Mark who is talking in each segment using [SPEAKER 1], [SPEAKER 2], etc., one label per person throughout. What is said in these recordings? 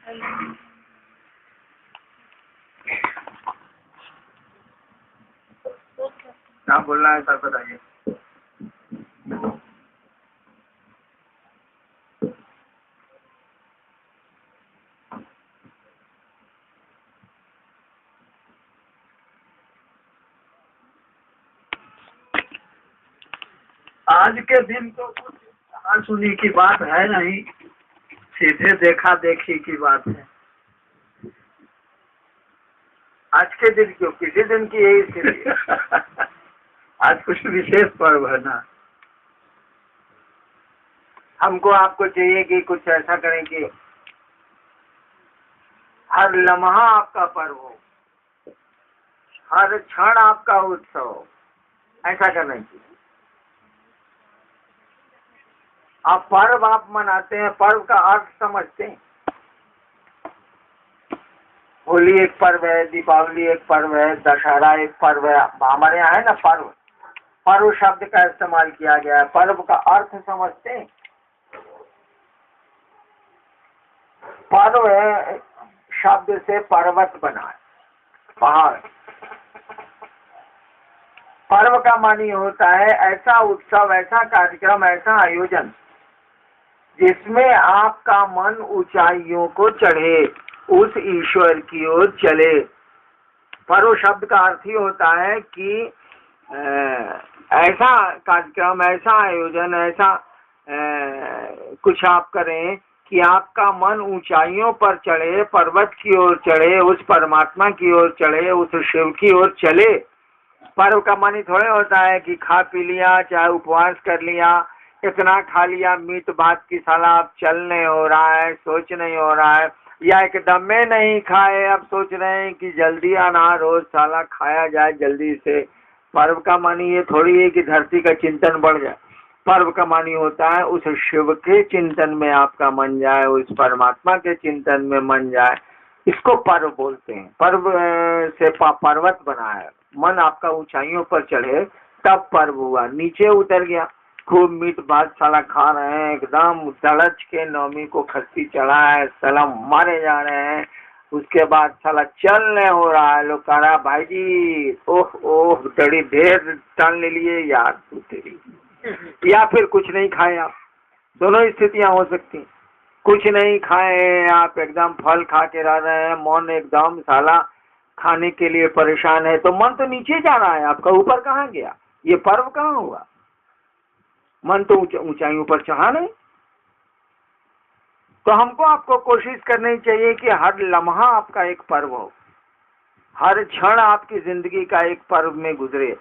[SPEAKER 1] क्या बोलना है सर, बताइए। आज के दिन तो कुछ कहा सुनी की बात है नहीं, सीधे देखा देखी की बात है। आज के दिन क्यों, किसी दिन की यही स्थिति है। आज कुछ विशेष पर्व है ना, हमको आपको चाहिए कि कुछ ऐसा करें कि हर लम्हा आपका पर्व हो, हर क्षण आपका उत्सव हो, ऐसा करना चाहिए। आप पर्व आप मनाते हैं, पर्व का अर्थ समझते हैं। होली एक पर्व है, दीपावली एक पर्व है, दशहरा एक पर्व है। हमारे यहाँ है ना पर्व, पर्व शब्द का इस्तेमाल किया गया है। पर्व का अर्थ समझते हैं। पर्व शब्द से पर्वत बना है, पहाड़। पर्व का मानी होता है ऐसा उत्सव, ऐसा कार्यक्रम, ऐसा आयोजन जिसमें आपका मन ऊंचाइयों को चढ़े, उस ईश्वर की ओर चले। पर्व शब्द का अर्थ ही होता है कि ऐसा कार्यक्रम, ऐसा आयोजन, ऐसा कुछ आप करें कि आपका मन ऊंचाइयों पर चढ़े, पर्वत की ओर चढ़े, उस परमात्मा की ओर चढ़े, उस शिव की ओर चले। पर्व का मानी थोड़े होता है कि खा पी लिया, चाहे उपवास कर लिया, इतना खा लिया मीट भात की साला अब चल नहीं हो रहा है, सोच नहीं हो रहा है, या एकदम में नहीं खाए, अब सोच रहे हैं कि जल्दी आना, रोज साला खाया जाए जल्दी से। पर्व का मानी ये थोड़ी है कि धरती का चिंतन बढ़ जाए। पर्व का मानी होता है उस शिव के चिंतन में आपका मन जाए, उस परमात्मा के चिंतन में मन जाए। इसको पर्व बोलते हैं। पर्व से पर्वत बना है, मन आपका ऊंचाइयों पर चढ़े तब पर्व हुआ। नीचे उतर गया, खूब मीट भात साला खा रहे हैं, एकदम तड़च के नौमी को खस्सी चढ़ा है, सलाम मारे जा रहे हैं, उसके बाद साला चल नहीं हो रहा है। लोग कह रहा भाई जी ओह ओह बड़ी ढेर टन ले लिए यार तू तेरी, या फिर कुछ नहीं खाए आप। दोनों स्थितियां हो सकती हैं। कुछ नहीं खाए आप, एकदम फल खा के रह रहे हैं, मन एकदम साला खाने के लिए परेशान है, तो मन तो नीचे जा रहा है आपका, ऊपर कहाँ गया? ये पर्व कहाँ हुआ? मन तो ऊंचाइयों पर चढ़ा नहीं। तो हमको आपको कोशिश करनी चाहिए कि हर लम्हा आपका एक पर्व हो, हर क्षण आपकी जिंदगी का एक पर्व में गुजरे।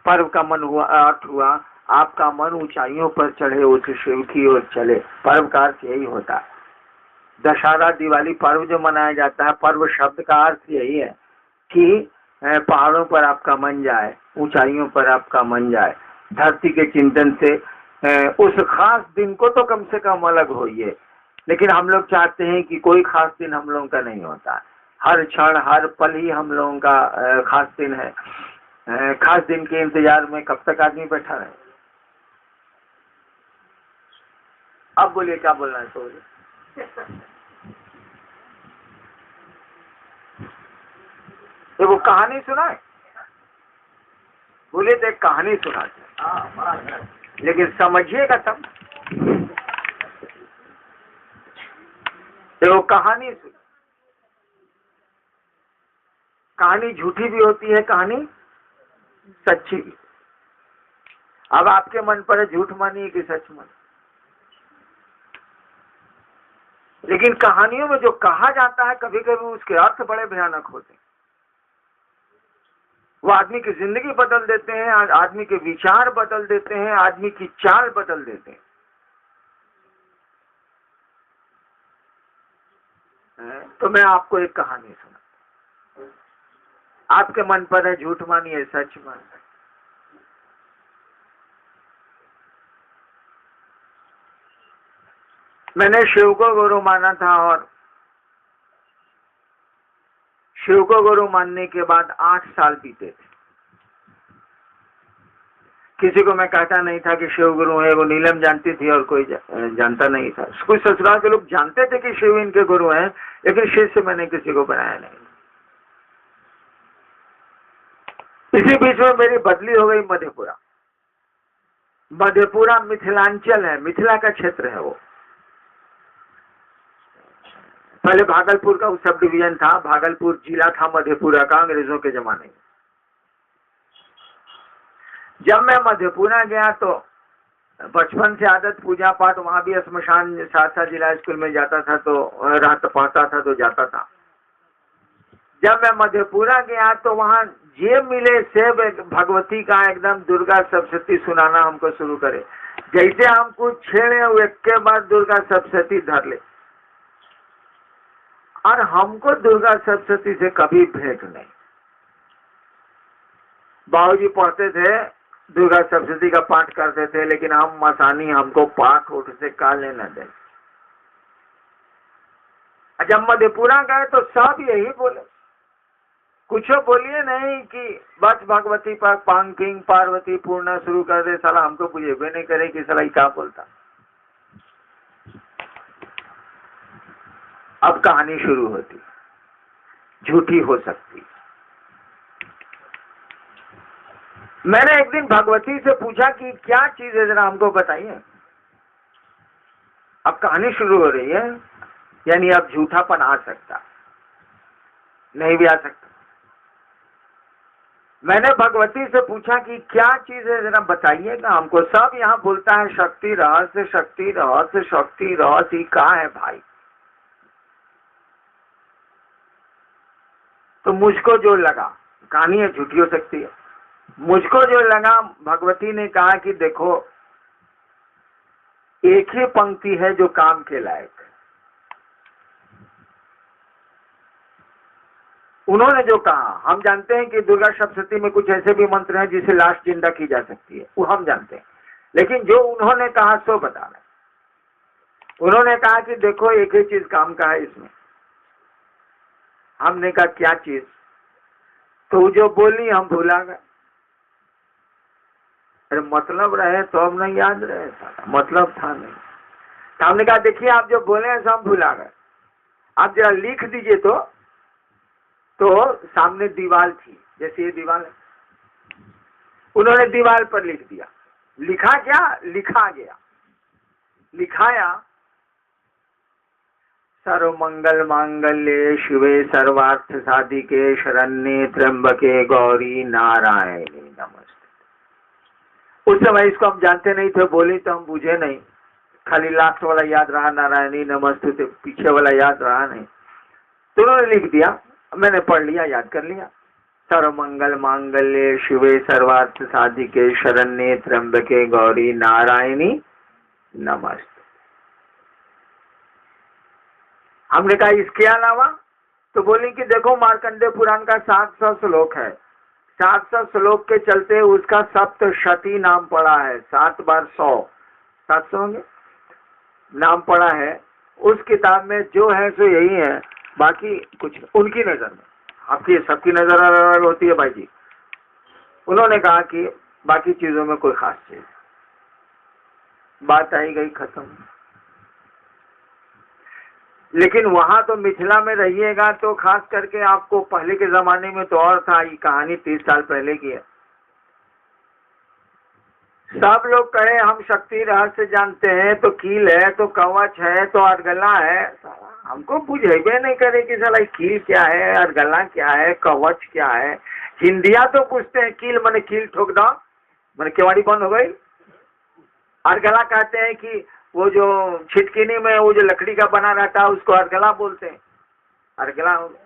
[SPEAKER 1] पर्व का मन हुआ, अर्थ हुआ आपका मन ऊंचाइयों पर चढ़े, उस शिव की ओर चले। पर्व का अर्थ यही होता है। दशहरा दिवाली पर्व जो मनाया जाता है, पर्व शब्द का अर्थ यही है कि पहाड़ों पर आपका मन जाए, ऊंचाइयों पर आपका मन जाए, धरती के चिंतन से उस खास दिन को तो कम से कम अलग होइए। लेकिन हम लोग चाहते हैं कि कोई खास दिन हम लोगों का नहीं होता। हर क्षण हर पल ही हम लोगों का खास दिन है। खास दिन के इंतजार में कब तक आदमी बैठा रहे? अब बोलिए क्या बोलना है? तो वो कहानी सुनाए, बोले तो एक कहानी सुनाते, लेकिन समझिएगा तब। तो वो कहानी सुन, कहानी झूठी भी होती है, कहानी सच्ची भी। अब आपके मन पर है झूठ मानिए कि सच मानिए। लेकिन कहानियों में जो कहा जाता है कभी कभी उसके अर्थ बड़े भयानक होते हैं। वो आदमी की जिंदगी बदल देते हैं, आदमी के विचार बदल देते हैं, आदमी की चाल बदल देते हैं। तो मैं आपको एक कहानी सुना। आपके मन पर है झूठ मानिए सच मानिए। मैंने शिव को गुरु माना था, और शिव को गुरु मानने के बाद 8 साल बीते थे। किसी को मैं कहता नहीं था कि शिव गुरु है, वो नीलम जानती थी और कोई जानता नहीं था। कुछ ससुराल के लोग जानते थे कि शिव इनके गुरु हैं, लेकिन शिव से मैंने किसी को बनाया नहीं। इसी बीच में मेरी बदली हो गई मधेपुरा। मधेपुरा मिथिलांचल है, मिथिला का क्षेत्र है वो। पहले भागलपुर का सब डिवीजन था, भागलपुर जिला था मधेपुरा का अंग्रेजों के जमाने में। जब मैं मधेपुरा गया तो बचपन से आदत पूजा पाठ, वहां भी श्मशान साथ जिला स्कूल में जाता था तो रात पढ़ता था तो जाता था। जब मैं मधेपुरा गया तो वहां जे मिले से भगवती का एकदम दुर्गा सप्तशती सुनाना हमको शुरू करे। जैसे हमको छेड़े वो एक के बाद दुर्गा सप्तशती धर ले, और हमको दुर्गा सप्तशती से कभी भेंट नहीं। बाबूजी पढ़ते थे, दुर्गा सप्तशती का पाठ करते थे, लेकिन हम मसानी, हमको पाठ उठ से का लेना दे। जब मधेपुरा गए तो सब यही बोले, कुछ बोलिए नहीं कि बस भगवती पर पांकिंग पार्वती पूर्णा शुरू कर दे। साला हमको बुझेबे नहीं करे कि साला क्या बोलता। अब कहानी शुरू होती, झूठी हो सकती। मैंने एक दिन भगवती से पूछा कि क्या चीज है, जरा हमको बताइए। अब कहानी शुरू हो रही है, यानी अब झूठापन आ सकता, नहीं भी आ सकता। मैंने भगवती से पूछा कि क्या चीज है, जरा बताइएगा हमको। सब यहाँ बोलता है शक्ति रहस्य, शक्ति रहस्य, शक्ति रहस्य। कहा है भाई? तो मुझको जो लगा, कहानी है झूठी हो सकती है, मुझको जो लगा, भगवती ने कहा कि देखो एक ही पंक्ति है जो काम के लायक। उन्होंने जो कहा, हम जानते हैं कि दुर्गा सप्तशती में कुछ ऐसे भी मंत्र हैं जिसे लाश जिंदा की जा सकती है, वो हम जानते हैं, लेकिन जो उन्होंने कहा सो बता रहे। उन्होंने कहा कि देखो एक ही चीज काम का है इसमें। हमने कहा क्या चीज? तो जो बोली हम भूला गए। अरे मतलब रहे तो हम नहीं याद रहे, मतलब था नहीं। तो हमने कहा देखिए आप जो बोले हैं सब भूला गए, आप जरा लिख दीजिए। तो सामने दीवार थी, जैसे ये दीवार है, उन्होंने दीवार पर लिख दिया। लिखा क्या? लिखा गया, लिखाया सर्व मंगल मांगल्ये शिवे सर्वार्थ साधिके शरण्ये त्र्यंबके गौरी नारायणी नमस्ते। उस समय इसको हम जानते नहीं थे, बोले तो हम बुझे नहीं, खाली लास्ट वाला याद रहा, नारायणी नमस्ते, पीछे वाला याद रहा नहीं। तो उन्होंने लिख दिया, मैंने पढ़ लिया, याद कर लिया। सर्व मंगल मांगल्ये शिवे सर्वार्थ साधिके शरण्ये त्र्यंबके गौरी नारायणी नमस्ते। हमने कहा इसके अलावा? तो बोली कि देखो मार्कंडेय पुराण का 700 श्लोक है, 700 श्लोक के चलते उसका सप्तशती नाम पड़ा है। 7 बार 100, 700 होंगे नाम पड़ा है। उस किताब में जो है सो यही है, बाकी कुछ उनकी नजर में। आपकी सबकी नजर अलग होती है भाई जी। उन्होंने कहा कि बाकी चीजों में कोई खास चीज। बात आई गई, खत्म। लेकिन वहां तो मिथिला में रहिएगा तो खास करके आपको, पहले के जमाने में तो और था, ये कहानी 30 साल पहले की है। सब लोग कहे हम शक्ति रहस्य जानते हैं, तो कील है, तो कवच है, तो अर्गला है। हमको बुझेबे नहीं करे कि साला कील क्या है, अर्गला क्या है, कवच क्या है। हिंदिया तो पूछते हैं कील मने कील ठोक दो, मने केवाड़ी बंद हो गई। अर्गला कहते हैं कि वो जो छिटकिनी में वो जो लकड़ी का बना रहता है उसको अर्गला बोलते हैं, अर्गला हो गया।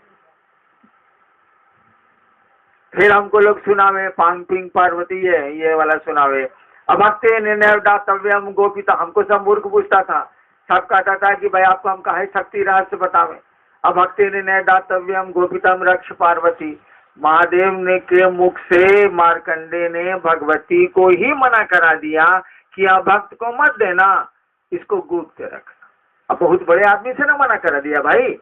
[SPEAKER 1] फिर हमको लोग सुनावे पांग पिंग पार्वती, ये वाला सुनावे। अभक्ते निर्णय दातव्यम गोपिता, हमको सब मूर्ख पूछता था, सब कहता था कि भाई आपको हम काहे शक्ति रहस्य बतावे। अभक्ते निर्णय दातव्यम गोपितम रक्ष पार्वती। महादेव ने के मुख से मार्कंडे ने भगवती को ही मना करा दिया कि अभक्त को मत देना, इसको गुप्त रखना। अब बहुत बड़े आदमी से ना मना करा दिया, भाई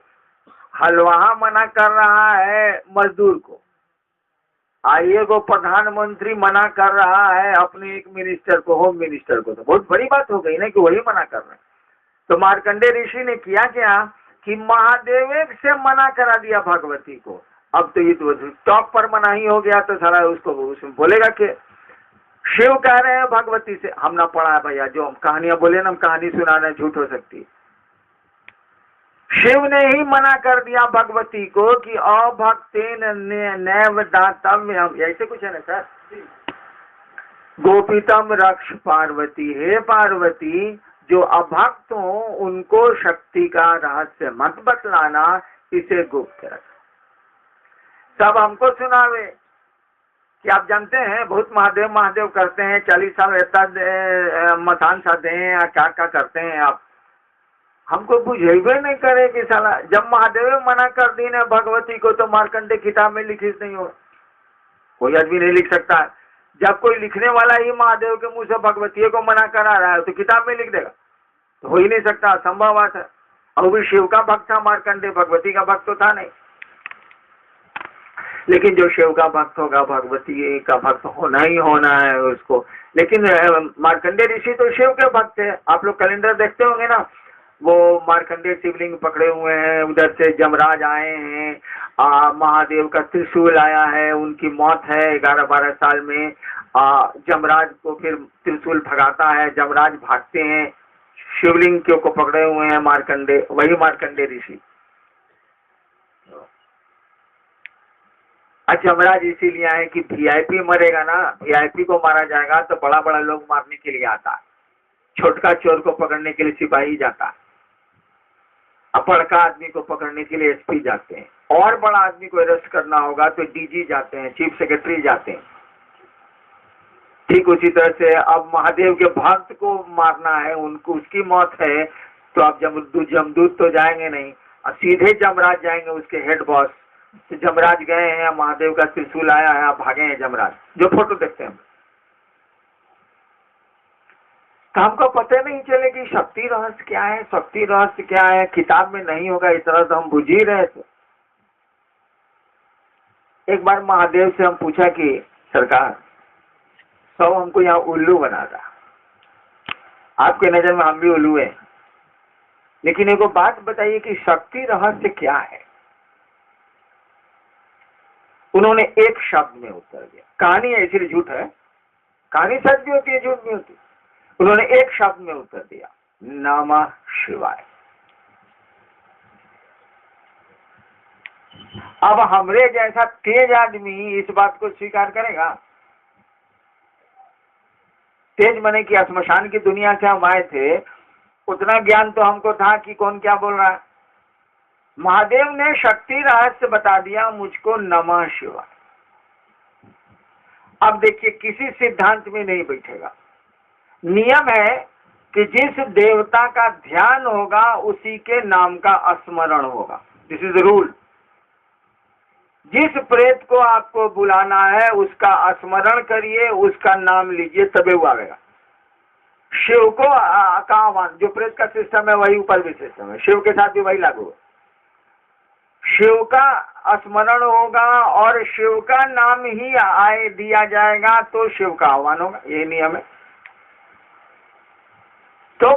[SPEAKER 1] हलवाहा मना कर रहा है मजदूर को, आइए को प्रधानमंत्री मना कर रहा है अपने एक मिनिस्टर को, होम मिनिस्टर को, तो बहुत बड़ी बात हो गई ना कि वही मना कर रहे हैं। तो मार्कंडेय ऋषि ने किया क्या कि महादेव से मना करा दिया भगवती को। अब तो ये तो टॉप पर मना ही हो गया, तो सारा उसको उसमें बोलेगा कि शिव कह रहे हैं भगवती से, हम ना पढ़ा है भैया, जो हम कहानियां बोले ना, हम कहानी सुना रहे, झूठ हो सकती है। शिव ने ही मना कर दिया भगवती को कि अभक्तेन नैव दातव्यम, ऐसे कुछ है ना सर। गोपीतम रक्ष पार्वती, हे पार्वती जो अभक्त हो उनको शक्ति का रहस्य मत बतलाना, इसे गुप्त रख। सब हमको सुनावे कि आप जानते हैं बहुत महादेव महादेव करते हैं, 40 साल रहता मतान साधे हैं या क्या क्या करते हैं आप, हमको बुझेबे नहीं करे कि साला जब महादेव मना कर दी ना भगवती को, तो मार्कंडे किताब में लिखी नहीं हो, कोई आदमी नहीं लिख सकता। जब कोई लिखने वाला ही महादेव के मुंह से भगवती को मना करा रहा है तो किताब में लिख देगा, तो हो ही नहीं सकता, असंभव बात है। और भी शिव का भक्त था मार्कंडे, भगवती का भक्त तो था नहीं। लेकिन जो शिव का भक्त होगा भगवती का भक्त होना ही होना है उसको। लेकिन मार्कंडेय ऋषि तो शिव के भक्त है। आप लोग कैलेंडर देखते होंगे ना, वो मार्कंडेय शिवलिंग पकड़े हुए हैं, उधर से जमराज आए हैं, महादेव का त्रिशूल आया है, उनकी मौत है 11-12 साल में, जमराज को फिर त्रिशूल भगाता है, जमराज भागते हैं, शिवलिंग को पकड़े हुए हैं मार्कंडेय, वही मार्कंडेय ऋषि। जमराज इसीलिए आए कि वीआईपी मरेगा ना, वीआईपी को मारा जाएगा तो बड़ा बड़ा लोग मारने के लिए आता है, छोटका चोर को पकड़ने के लिए सिपाही जाता है, बड़का आदमी को पकड़ने के लिए एसपी जाते हैं, और बड़ा आदमी को अरेस्ट करना होगा तो डीजी जाते हैं, चीफ सेक्रेटरी जाते हैं। ठीक उसी तरह से अब महादेव के भक्त को मारना है, उनको उसकी मौत है, तो अब जमदूत तो जाएंगे नहीं, अब सीधे जमराज जाएंगे, उसके हेड बॉस। तो जमराज गए हैं, महादेव का त्रिशूल आया है, भागे हैं जमराज, जो फोटो देखते हैं। तो हमको पता नहीं चले कि शक्ति रहस्य क्या है, शक्ति रहस्य क्या है, किताब में नहीं होगा इस तरह से हम बुझ ही रहे थे। एक बार महादेव से हम पूछा कि सरकार सब हमको यहाँ उल्लू बना था, आपके नजर में हम भी उल्लू हैं, लेकिन एक बात बताइए कि शक्ति रहस्य क्या है। उन्होंने एक शब्द में उत्तर दिया, कहानी है इसलिए झूठ है, कहानी सच भी होती है झूठ भी होती है। उन्होंने एक शब्द में उत्तर दिया, नमः शिवाय। अब हमरे जैसा तेज आदमी इस बात को स्वीकार करेगा? तेज मने कि श्मशान की दुनिया से हम आए थे, उतना ज्ञान तो हमको था कि कौन क्या बोल रहा है। महादेव ने शक्ति रहस्य बता दिया मुझको, नमः शिवाय। अब देखिए किसी सिद्धांत में नहीं बैठेगा, नियम है कि जिस देवता का ध्यान होगा उसी के नाम का स्मरण होगा, दिस इज रूल। जिस प्रेत को आपको बुलाना है उसका स्मरण करिए, उसका नाम लीजिए, तबे वो आएगा। शिव को का आह्वान, जो प्रेत का सिस्टम है वही ऊपर भी सिस्टम है, शिव के साथ भी वही लागू है। शिव का स्मरण होगा और शिव का नाम ही आए दिया जाएगा तो शिव का आह्वान होगा, ये नियम है। तो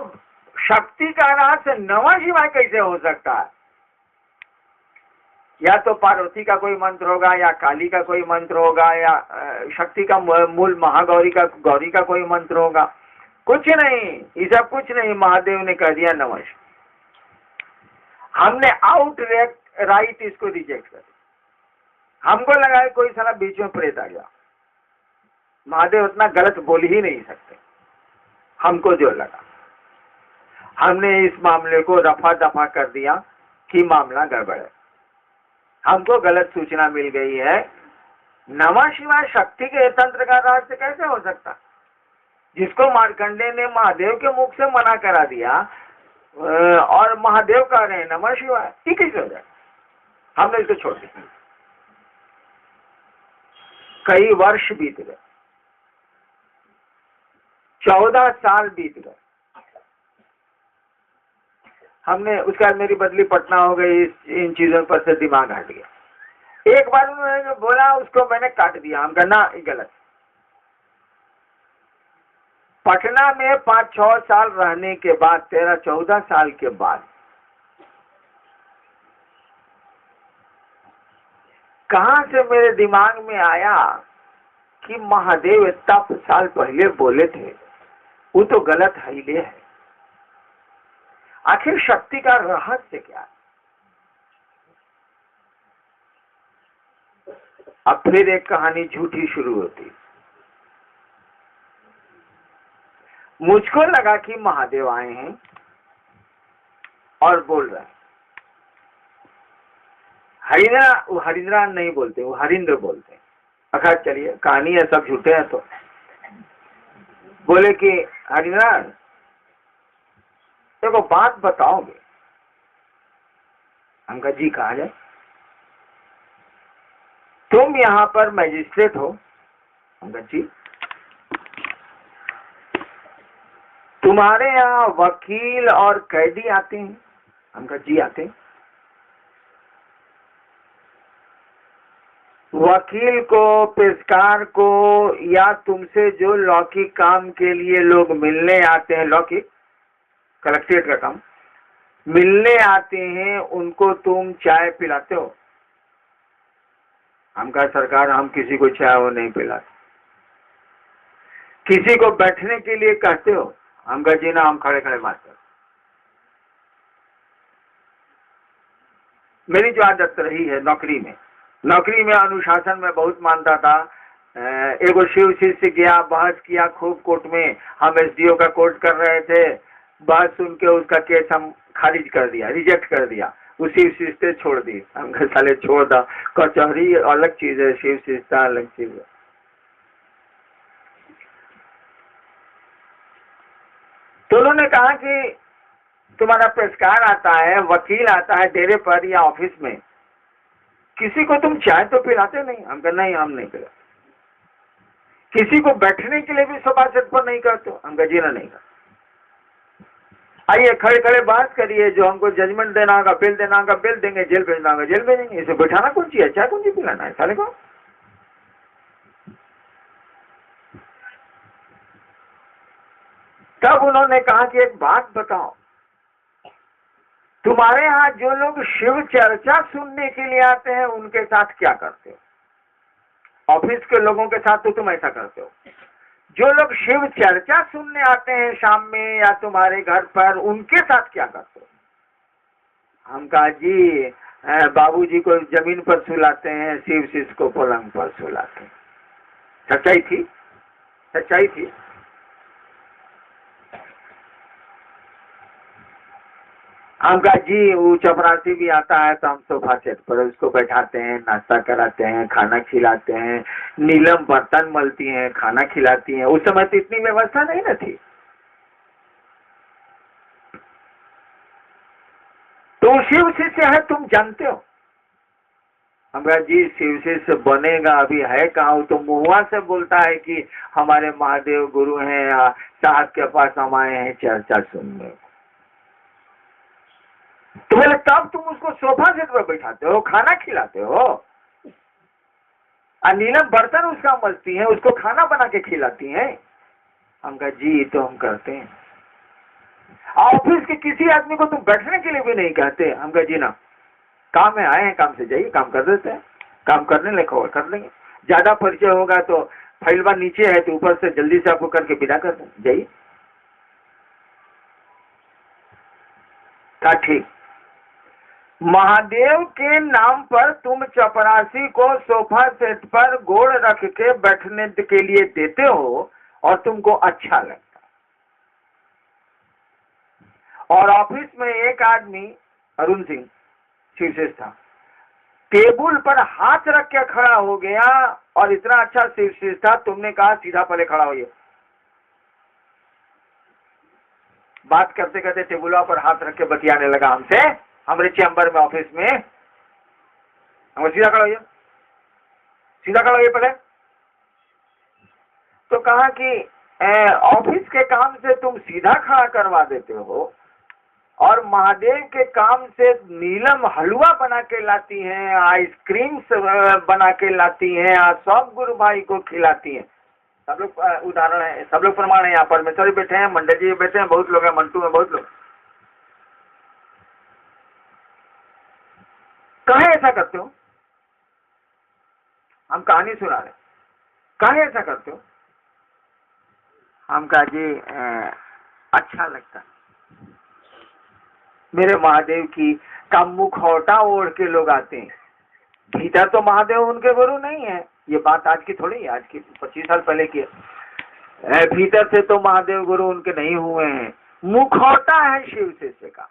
[SPEAKER 1] शक्ति का रहस्य नमः शिवाय कैसे हो सकता है? या तो पार्वती का कोई मंत्र होगा, या काली का कोई मंत्र होगा, या शक्ति का मूल महागौरी का गौरी का कोई मंत्र होगा, कुछ नहीं, ये सब कुछ नहीं। महादेव ने कह दिया नमः शिवाय। हमने आउट राइट इसको रिजेक्ट कर दिया। हमको लगा कोई साला बीच में प्रेत आ गया, महादेव उतना गलत बोल ही नहीं सकते। हमको जो लगा, हमने इस मामले को रफा दफा कर दिया कि मामला गड़बड़ है, हमको गलत सूचना मिल गई है। नमः शिवाय शक्ति के तंत्र का रहस्य कैसे हो सकता, जिसको मार्कंडेय ने महादेव के मुख से मना करा दिया और महादेव कह रहे हैं नमः शिवाय, ठीक कैसे हो जाए? हमने इसको छोड़ दिया। कई वर्ष बीत गए, 14 साल बीत गए। हमने उसके बाद मेरी बदली पटना हो गई, इन चीजों पर से दिमाग हट गया। एक बार उन्होंने जो बोला उसको मैंने काट दिया। हम कहना गलत। पटना में 5-6 साल रहने के बाद, 13-14 साल के बाद कहां से मेरे दिमाग में आया कि महादेव इतना साल पहले बोले थे, वो तो गलत है ही है। आखिर शक्ति का रहस्य क्या है? अब फिर एक कहानी झूठी शुरू होती। मुझको लगा कि महादेव आए हैं और बोल रहे हैं। वो हरिंद्रा नहीं बोलते, वो हरिंद्र बोलते हैं। अच्छा चलिए, कहानी है, सब झूठे हैं। तो बोले कि हरिंद्रा देखो बात बताओगे? हम कहा जी कहा जाए। तुम यहाँ पर मैजिस्ट्रेट हो? हम कहा जी। तुम्हारे यहाँ वकील और कैदी आते हैं? हम कहा जी आते हैं। वकील को, पेशकार को, या तुमसे जो लौकिक काम के लिए लोग मिलने आते हैं, लौकिक कलेक्ट्रेट का काम, मिलने आते हैं, उनको तुम चाय पिलाते हो? हम कहा सरकार हम किसी को चाय वो नहीं पिलाते। किसी को बैठने के लिए कहते हो? हम कहा जी ना, हम खड़े खड़े बात करते। मेरी जो आदत रही है नौकरी में अनुशासन में बहुत मानता था। एगो शिव शिष्य गया, बहस किया खूब कोर्ट में। हम एसडीओ का कोर्ट कर रहे थे, बहस सुन के उसका केस हम खारिज कर दिया, रिजेक्ट कर दिया। उसी शिष्य छोड़ दी। हम साले छोड़ दा, कचहरी अलग चीज है, शिव शिष्यता अलग चीज है। तो उन्होंने कहा कि तुम्हारा पेशकार आता है, वकील आता है डेरे पर या ऑफिस में, किसी को तुम चाय तो पिलाते नहीं? हम कहा नहीं, हम नहीं पिलाते। किसी को बैठने के लिए भी सोफा सेट पर नहीं करते? हम कहा जी ना, नहीं करते। आइए खड़े खड़े बात करिए, जो हमको जजमेंट देना होगा, बिल देना होगा, बिल देंगे, जेल भेजना होगा, जेल भेजेंगे। इसे बैठाना कौन चाहिए, चाय कौन सी पिलाना है साले को? तब उन्होंने कहा कि एक बात बताओ, तुम्हारे यहाँ जो लोग शिव चर्चा सुनने के लिए आते हैं उनके साथ क्या करते हो? ऑफिस के लोगों के साथ तो तुम ऐसा करते हो। जो लोग शिव चर्चा सुनने आते हैं शाम में या तुम्हारे घर पर, उनके साथ क्या करते हो? हम कहा जी बाबूजी को जमीन पर सुलाते हैं, शिव शिष्य को पलंग पर सुलाते हैं। सच्चाई थी, सच्चाई थी। हम कहा जी वो चपरासी भी आता है तो हम सोफा सेट पर उसको बैठाते हैं, नाश्ता कराते हैं, खाना खिलाते हैं। नीलम बर्तन मलती हैं, खाना खिलाती हैं। उस समय तो इतनी व्यवस्था नहीं न थी। तो शिव शिष्य है, तुम जानते हो? हम कहा जी शिव शिष्य बनेगा अभी है कहाँ, वो तो मुहुआ से बोलता है कि हमारे महादेव गुरु हैं, साहब के पास हम आए हैं चर्चा सुनने। तो बोले तब तुम उसको सोफा सेट पर बैठाते हो, खाना खिलाते हो, और नीलम बर्तन उसका मलती है, उसको खाना बना के खिलाती हैं। हम कहा जी तो हम करते हैं। ऑफिस के किसी आदमी को तुम बैठने के लिए भी नहीं कहते? हम कहा जी ना, काम में आए हैं, काम से जाइए, काम कर देते हैं, काम करने लेकर और कर लेंगे। ज्यादा परिचय होगा तो फाइलवा नीचे है तो ऊपर से जल्दी से आपको करके विदा कर दें, जाइए। कहा ठीक। महादेव के नाम पर तुम चपरासी को सोफा सेट पर गोड़ रख के बैठने के लिए देते हो और तुमको अच्छा लगता। और ऑफिस में एक आदमी अरुण सिंह चीफ सेक्रेटरी था, टेबल पर हाथ रख के खड़ा हो गया और इतना अच्छा चीफ सेक्रेटरी था, तुमने कहा सीधा पहले खड़ा होइए। बात करते करते टेबुल पर हाथ रख के बतियाने लगा हमसे, हमारे चैम्बर में ऑफिस में। हम सीधा खड़ा होइए, सीधा खड़ा होइए पहले। तो कहा कि ऑफिस के काम से तुम सीधा खड़ा करवा देते हो और महादेव के काम से नीलम हलवा बना के लाती हैं, आइसक्रीम बना के लाती हैं, सब गुरु भाई को खिलाती हैं। सब लोग उदाहरण है, सब लोग प्रमाण है। यहाँ परमेश्वर बैठे हैं, मंडल जी बैठे हैं, बहुत लोग हैं, मंटू में बहुत लोग। काहे ऐसा करते हो? हम कहानी सुना रहे, काहे ऐसा करते हो? हम कहा जी अच्छा लगता, मेरे महादेव की का मुखौटा ओढ़ के लोग आते हैं, भीतर तो महादेव उनके गुरु नहीं है। ये बात आज की थोड़ी है, आज की 25 साल पहले की है। भीतर से तो महादेव गुरु उनके नहीं हुए हैं, मुखौटा है शिव शिष्य का।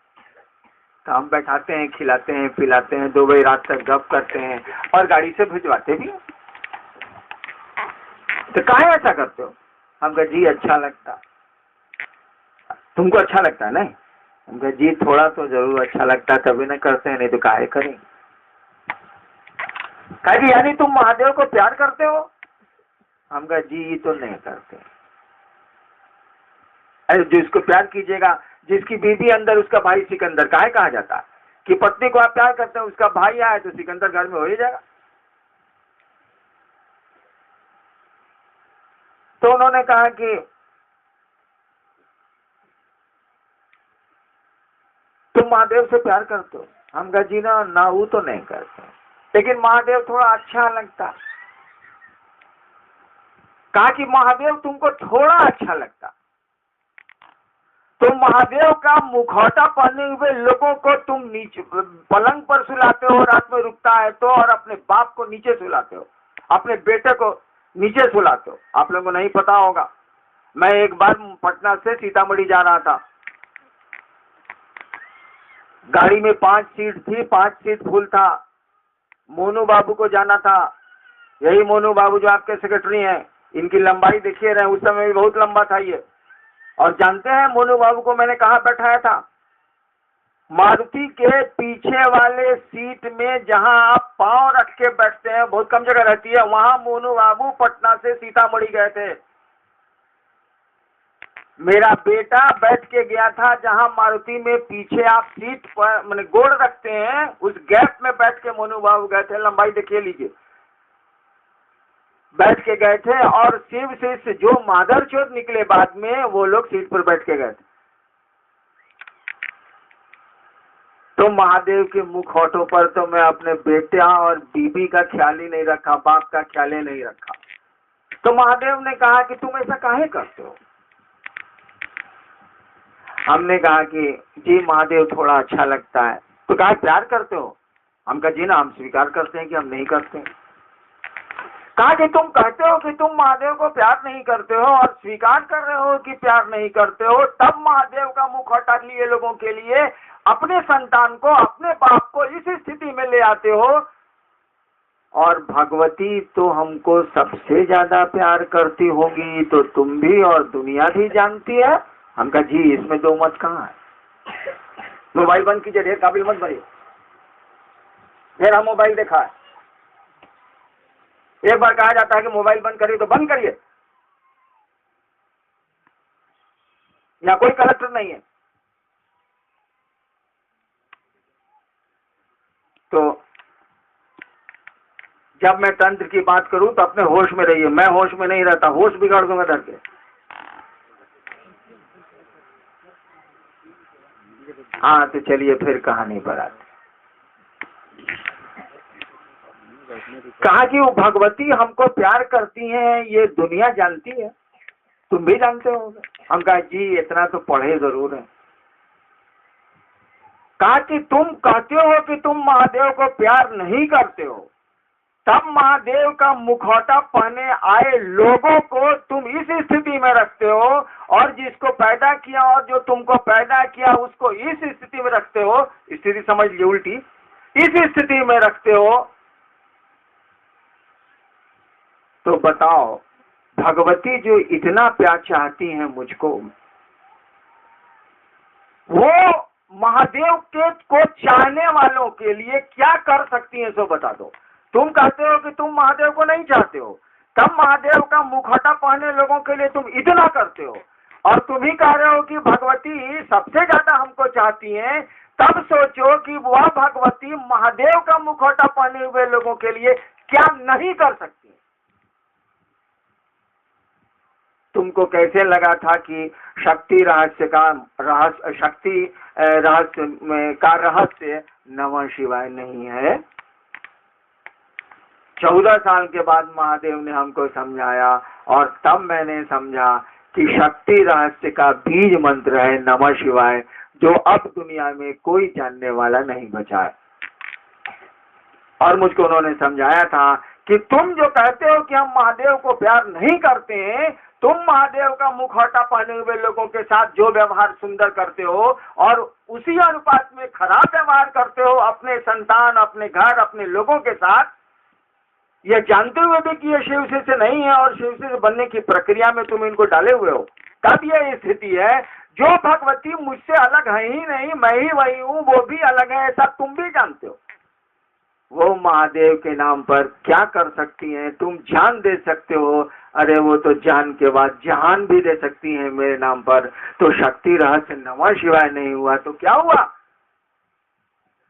[SPEAKER 1] तो हम बैठाते हैं, खिलाते हैं, पिलाते हैं, 2 बजे रात तक गप करते हैं और गाड़ी से भिजवाते भी हैं। तो काहे ऐसा करते हो? हम कहा जी अच्छा लगता। तुमको अच्छा लगता है? नहीं। हम कहा जी थोड़ा तो जरूर अच्छा लगता, तभी न करते हैं, नहीं तो काहे करें। कहा जी यानी तुम महादेव को प्यार करते हो? हम कहा जी तो नहीं करते। अरे जिसको प्यार कीजिएगा, जिसकी बीवी अंदर उसका भाई सिकंदर, काहे कहा जाता है कि पत्नी को आप प्यार करते हैं, उसका भाई आए तो सिकंदर घर में हो ही जाएगा। तो उन्होंने कहा कि तुम महादेव से प्यार करते हो? हम कहा जी ना वो तो नहीं करते, लेकिन महादेव थोड़ा अच्छा लगता। कहा कि महादेव तुमको थोड़ा अच्छा लगता, तो महादेव का मुखौटा पहने हुए लोगों को तुम नीचे पलंग पर सुलाते हो, रात में रुकता है तो, और अपने बाप को नीचे सुलाते हो, अपने बेटे को नीचे सुलाते हो। आप लोगों को नहीं पता होगा, मैं एक बार पटना से सीतामढ़ी जा रहा था, गाड़ी में 5 सीट थी, 5 सीट फुल था। मोनू बाबू को जाना था, यही मोनू बाबू जो आपके सेक्रेटरी हैं, इनकी लंबाई देखिए रहे, उस समय भी बहुत लंबा था ये। और जानते हैं मोनू बाबू को मैंने कहाँ बैठाया था? मारुति के पीछे वाले सीट में, जहां आप पांव रख के बैठते हैं, बहुत कम जगह रहती है, वहां मोनू बाबू पटना से सीतामढ़ी गए थे। मेरा बेटा बैठ के गया था जहां मारुति में पीछे आप सीट पर मैंने गोड़ रखते हैं, उस गैप में बैठ के मोनू बाबू गए थे। लंबाई देखिए लीजिए, बैठ के गए थे। और शिव शिष्य जो मादरचोद निकले बाद में, वो लोग सीट पर बैठ के गए थे। तो महादेव के मुखौटों पर तो मैं अपने बेटा और बीबी का ख्याल ही नहीं रखा, बाप का ख्याल ही नहीं रखा। तो महादेव ने कहा कि तुम ऐसा काहे करते हो? हमने कहा कि जी महादेव थोड़ा अच्छा लगता है। तो कहा प्यार करते हो? हम कहा जी ना, हम स्वीकार करते हैं कि हम नहीं करते। कहा कि तुम कहते हो कि तुम महादेव को प्यार नहीं करते हो और स्वीकार कर रहे हो कि प्यार नहीं करते हो, तब महादेव का मुखौटा लिए लोगों के लिए अपने संतान को, अपने बाप को इस स्थिति में ले आते हो। और भगवती तो हमको सबसे ज्यादा प्यार करती होगी, तो तुम भी और दुनिया भी जानती है। हम कहा जी इसमें 2 मत कहाँ है। मोबाइल बंद कीजिए, ढेर काबिल मत बनिए, ढेर हम मोबाइल देखा है। एक बार कहा जाता है कि मोबाइल बंद करिए तो बंद करिए, यहाँ कोई कलेक्टर नहीं है। तो जब मैं तंत्र की बात करूं तो अपने होश में रहिए, मैं होश में नहीं रहता, होश बिगाड़ दूंगा डर के। हाँ तो चलिए फिर कहानी पर आते। कहा कि वो भगवती हमको प्यार करती हैं, ये दुनिया जानती है, तुम भी जानते हो। हम कहा जी इतना तो पढ़े जरूर है। कहा कि तुम कहते हो कि तुम महादेव को प्यार नहीं करते हो, तब महादेव का मुखौटा पहने आए लोगों को तुम इस स्थिति में रखते हो, और जिसको पैदा किया और जो तुमको पैदा किया उसको इस स्थिति में रखते हो। स्थिति समझ ली उल्टी, इस स्थिति में रखते हो। तो बताओ भगवती जो इतना प्यार चाहती हैं मुझको, वो महादेव के को चाहने वालों के लिए क्या कर सकती हैं, सो बता दो। तुम कहते हो कि तुम महादेव को नहीं चाहते हो, तब महादेव का मुखौटा पहने लोगों के लिए तुम इतना करते हो, और तुम ही कह रहे हो कि भगवती सबसे ज्यादा हमको चाहती हैं, तब सोचो कि वह भगवती महादेव का मुखौटा पहने हुए लोगों के लिए क्या नहीं कर सकती। तुमको कैसे लगा था कि शक्ति रहस्य का रहस्य नमः शिवाय नहीं है? 14 साल के बाद महादेव ने हमको समझाया और तब मैंने समझा कि शक्ति रहस्य का बीज मंत्र है नमः शिवाय, जो अब दुनिया में कोई जानने वाला नहीं बचा है। और मुझको उन्होंने समझाया था कि तुम जो कहते हो कि हम महादेव को प्यार नहीं करते हैं, तुम महादेव का मुखौटा पहने हुए लोगों के साथ जो व्यवहार सुंदर करते हो और उसी अनुपात में खराब व्यवहार करते हो अपने संतान, अपने घर, अपने लोगों के साथ, यह जानते हुए भी कि ये शिव से नहीं है और शिव से बनने की प्रक्रिया में तुम इनको डाले हुए हो। तब यह स्थिति है, जो भगवती मुझसे अलग है ही नहीं, मैं ही वही हूँ, वो भी अलग है, ऐसा तुम भी जानते हो। वो महादेव के नाम पर क्या कर सकती हैं? तुम जान दे सकते हो, अरे वो तो जान के बाद जहान भी दे सकती हैं मेरे नाम पर। तो शक्ति रहस्य नमः शिवाय नहीं हुआ तो क्या हुआ?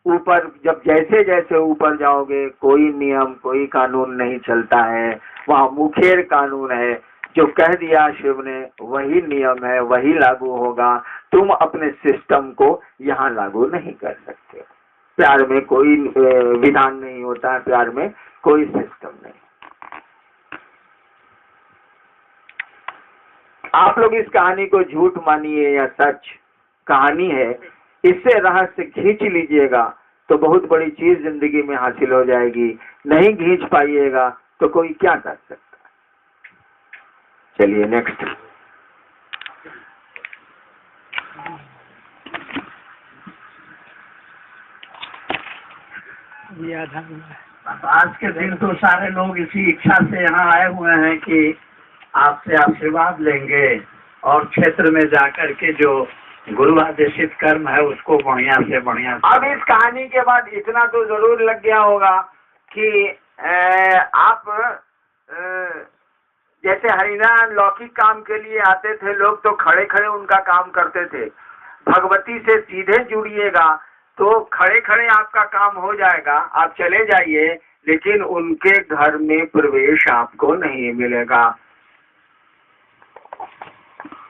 [SPEAKER 1] ऊपर जब जैसे जैसे ऊपर जाओगे, कोई नियम, कोई कानून नहीं चलता है, वहाँ मुखेर कानून है। जो कह दिया शिव ने वही नियम है, वही लागू होगा। तुम अपने सिस्टम को यहाँ लागू नहीं कर सकते। प्यार में कोई विधान नहीं होता है, प्यार में कोई सिस्टम नहीं। आप लोग इस कहानी को झूठ मानिए या सच कहानी है, इससे रहस्य खींच लीजिएगा तो बहुत बड़ी चीज जिंदगी में हासिल हो जाएगी। नहीं खींच पाइएगा तो कोई क्या कर सकता है। चलिए नेक्स्ट।
[SPEAKER 2] आज के दिन तो सारे लोग इसी इच्छा से यहाँ आए हुए हैं कि आपसे आशीर्वाद लेंगे और क्षेत्र में जाकर के जो गुरु आदेशित कर्म है उसको बढ़िया से बढ़िया।
[SPEAKER 1] अब इस कहानी के बाद इतना तो जरूर लग गया होगा कि आप जैसे हरिनारायण लौकिक काम के लिए आते थे लोग, तो खड़े खड़े उनका काम करते थे। भगवती से सीधे जुड़िएगा तो खड़े खड़े आपका काम हो जाएगा, आप चले जाइए, लेकिन उनके घर में प्रवेश आपको नहीं मिलेगा।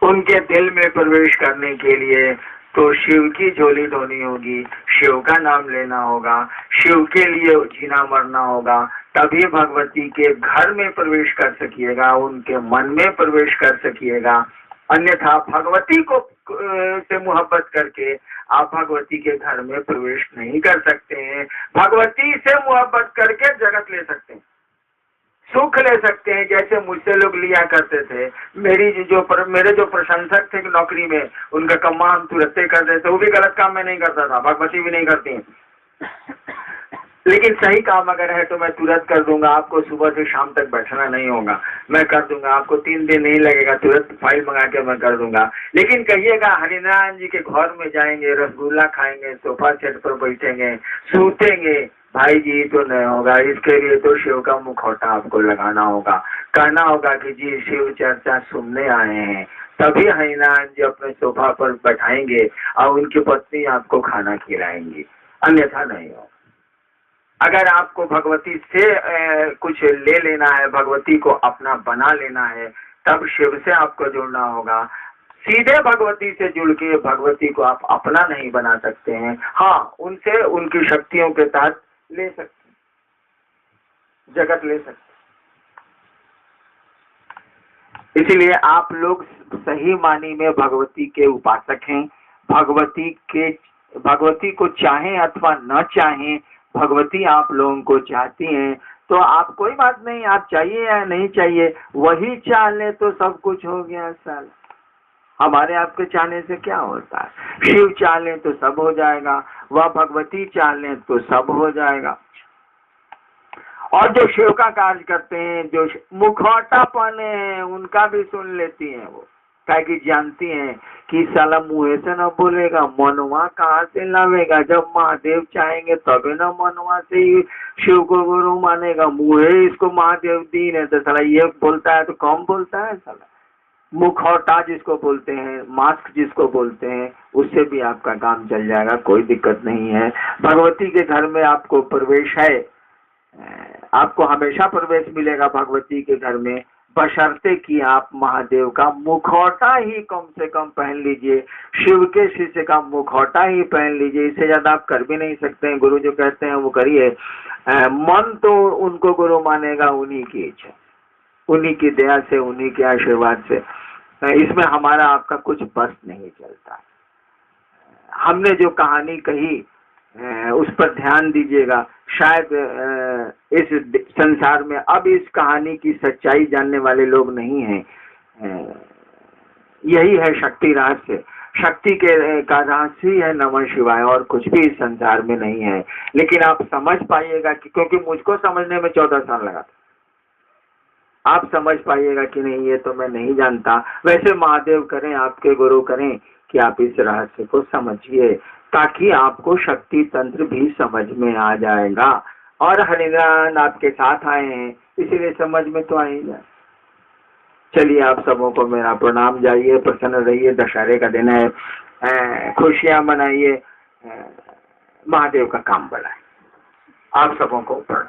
[SPEAKER 1] उनके दिल में प्रवेश करने के लिए तो शिव की झोली ढोनी होगी, शिव का नाम लेना होगा, शिव के लिए जीना मरना होगा, तभी भगवती के घर में प्रवेश कर सकिएगा, उनके मन में प्रवेश कर सकिएगा। अन्यथा भगवती को से मोहब्बत करके आप भगवती के घर में प्रवेश नहीं कर सकते हैं। भगवती से मोहब्बत करके जगत ले सकते हैं, सुख ले सकते हैं, जैसे मुझसे लोग लिया करते थे। मेरे जो प्रशंसक थे नौकरी में, उनका कम्मा हम तुरंत कर देते। वो भी गलत काम मैं नहीं करता था, भगवती भी नहीं करती, लेकिन सही काम अगर है तो मैं तुरंत कर दूंगा। आपको सुबह से शाम तक बैठना नहीं होगा, मैं कर दूंगा। आपको 3 दिन नहीं लगेगा, तुरंत फाइल मंगा के मैं कर दूंगा। लेकिन कहिएगा हरिनारायण जी के घर में जाएंगे, रसगुल्ला खाएंगे, सोफा सेट पर बैठेंगे, सूतेंगे, भाई जी तो नहीं होगा। इसके लिए तो शिव का मुखौटा आपको लगाना होगा, कहना होगा कि जी शिव चर्चा सुनने आए हैं, तभी हरिनारायण जी अपने सोफा पर बैठाएंगे और उनकी पत्नी आपको खाना खिलाएंगी, अन्यथा नहीं होगा। अगर आपको भगवती से कुछ ले लेना है, भगवती को अपना बना लेना है, तब शिव से आपको जुड़ना होगा। सीधे भगवती से जुड़ के भगवती को आप अपना नहीं बना सकते हैं। हाँ, उनसे उनकी शक्तियों के तहत ले सकते, जगत ले सकते। इसलिए आप लोग सही मानी में भगवती के उपासक हैं। भगवती को चाहें अथवा न चाहें, भगवती आप लोगों को चाहती हैं। तो आप कोई बात नहीं, आप चाहिए या नहीं चाहिए, वही चाह ले तो सब कुछ हो गया। साल हमारे आपके चाहने से क्या होता है? शिव चाह ले तो सब हो जाएगा, वह भगवती चाह ले तो सब हो जाएगा। और जो शिव का कार्य करते हैं, जो मुखौटा पहने हैं, उनका भी सुन लेती हैं वो, क्या कि जानती हैं कि साला मुँह से न बोलेगा, मनवा कहाँ से लावेगा। जब महादेव चाहेंगे तभी न मनवा से ही शिव को गुरु मानेगा। मुँह इसको महादेव दीन है तो साला ये बोलता है तो कम बोलता है साला। मुखौटा जिसको बोलते हैं, मास्क जिसको बोलते हैं, उससे भी आपका काम चल जाएगा, कोई दिक्कत नहीं है। भगवती के घर में आपको प्रवेश है, आपको हमेशा प्रवेश मिलेगा भगवती के घर में, बशर्ते कि आप महादेव का मुखौटा ही कम से कम पहन लीजिए, शिव के शिष्य का मुखौटा ही पहन लीजिए। इससे ज्यादा आप कर भी नहीं सकते हैं। गुरु जो कहते हैं वो करिए। मन तो उनको गुरु मानेगा उन्हीं की इच्छा, उन्हीं की दया से, उन्हीं के आशीर्वाद से। इसमें हमारा आपका कुछ बस नहीं चलता। हमने जो कहानी कही उस पर ध्यान दीजिएगा। शायद इस संसार में अब इस कहानी की सच्चाई जानने वाले लोग नहीं हैं। यही है शक्ति रहस्य। शक्ति के का रहस्य ही है नमः शिवाय, और कुछ भी इस संसार में नहीं है। लेकिन आप समझ पाइएगा कि, क्योंकि मुझको समझने में 14 साल लगा था, आप समझ पाइएगा कि नहीं ये तो मैं नहीं जानता। वैसे महादेव करें, आपके गुरु करें कि आप इस रहस्य को समझिए, ताकि आपको शक्ति तंत्र भी समझ में आ जाएगा। और हरिनारायण आपके साथ आए हैं, इसीलिए समझ में तो आएगा। चलिए आप सबों को मेरा प्रणाम। जाइए, प्रसन्न रहिए। दशहरे का दिन है, खुशियां मनाइए, महादेव का काम बढ़ाए। आप सबों को प्रणाम।